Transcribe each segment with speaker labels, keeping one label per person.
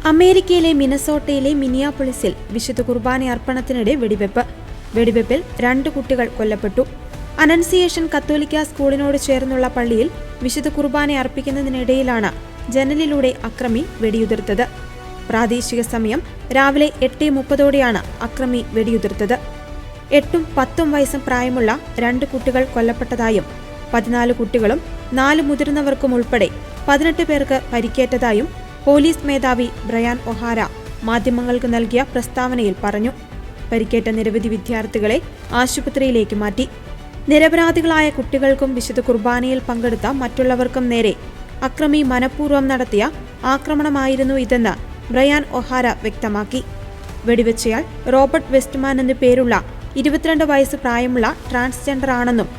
Speaker 1: അമേരിക്കയിലെ മിനസോട്ടയിലെ മിനിയാപോളിസിൽ വിശുദ്ധ കുർബാന അർപ്പണത്തിനിടെ വെടിവെപ്പിൽ 2 കുട്ടികൾ കൊല്ലപ്പെട്ടു. അനൻസിയേഷൻ കത്തോലിക്ക സ്കൂളിനോട് ചേർന്നുള്ള പള്ളിയിൽ വിശുദ്ധ കുർബാന അർപ്പിക്കുന്നതിനിടയിലാണ് ജനലിലൂടെ അക്രമി വെടിയുതിർത്തത്. പ്രാദേശിക സമയം രാവിലെ 8:30ഓടെയാണ് അക്രമി വെടിയുതിർത്തത്. 8ഉം 10ഉം വയസ്സും പ്രായമുള്ള 2 കുട്ടികൾ കൊല്ലപ്പെട്ടതായും 14 കുട്ടികളും 4 മുതിർന്നവർക്കും ഉൾപ്പെടെ 18 പേർക്ക് പരിക്കേറ്റതായും പോലീസ് മേധാവി ബ്രയാൻ ഒഹാര മാധ്യമങ്ങൾക്ക് നൽകിയ പ്രസ്താവനയിൽ പറഞ്ഞു. പരിക്കേറ്റ നിരവധി വിദ്യാർത്ഥികളെ ആശുപത്രിയിലേക്ക് മാറ്റി. നിരപരാധികളായ കുട്ടികൾക്കും വിശുദ്ധ കുർബാനയിൽ പങ്കെടുത്ത മറ്റുള്ളവർക്കും നേരെ അക്രമി മനഃപൂർവ്വം നടത്തിയ ആക്രമണമായിരുന്നു ഇതെന്ന് ബ്രയാൻ ഒഹാര വ്യക്തമാക്കി. വെടിവെച്ചയാൾ റോബർട്ട് വെസ്റ്റ്മാൻ എന്നു പേരുള്ള 22 വയസ്സ് പ്രായമുള്ള ട്രാൻസ്ജെൻഡർ ആണെന്നും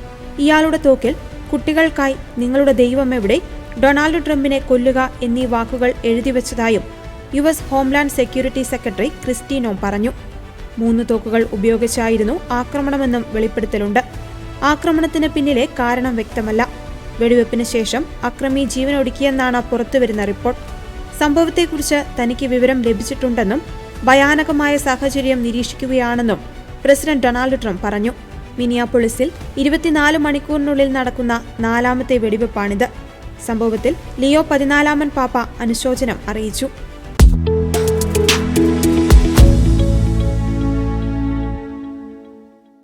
Speaker 1: ഇയാളുടെ തോക്കിൽ കുട്ടികൾക്കായി നിങ്ങളുടെ ദൈവം എവിടെ, ഡൊണാൾഡ് ട്രംപിനെ കൊല്ലുക എന്നീ വാക്കുകൾ എഴുതിവെച്ചതായും US homeland security secretary Kristi Noem പറഞ്ഞു. 3 തോക്കുകൾ ഉപയോഗിച്ചായിരുന്നു ആക്രമണമെന്നും വെളിപ്പെടുത്തലുണ്ട്. ആക്രമണത്തിന് പിന്നിലെ കാരണം വ്യക്തമല്ല. വെടിവെപ്പിന് ശേഷം അക്രമി ജീവനൊടുക്കിയെന്നാണ് പുറത്തുവരുന്ന റിപ്പോർട്ട്. സംഭവത്തെക്കുറിച്ച് തനിക്ക് വിവരം ലഭിച്ചിട്ടുണ്ടെന്നും ഭയാനകമായ സാഹചര്യം നിരീക്ഷിക്കുകയാണെന്നും പ്രസിഡന്റ് ഡൊണാൾഡ് ട്രംപ് പറഞ്ഞു. മിനിയാപോളിസിൽ 24 മണിക്കൂറിനുള്ളിൽ നടക്കുന്ന 4ാമത്തെ വെടിവെപ്പാണിത്. സംഭവത്തിൽ ലിയോ 14 പാപ്പ അനുശോചനം അറിയിച്ചു.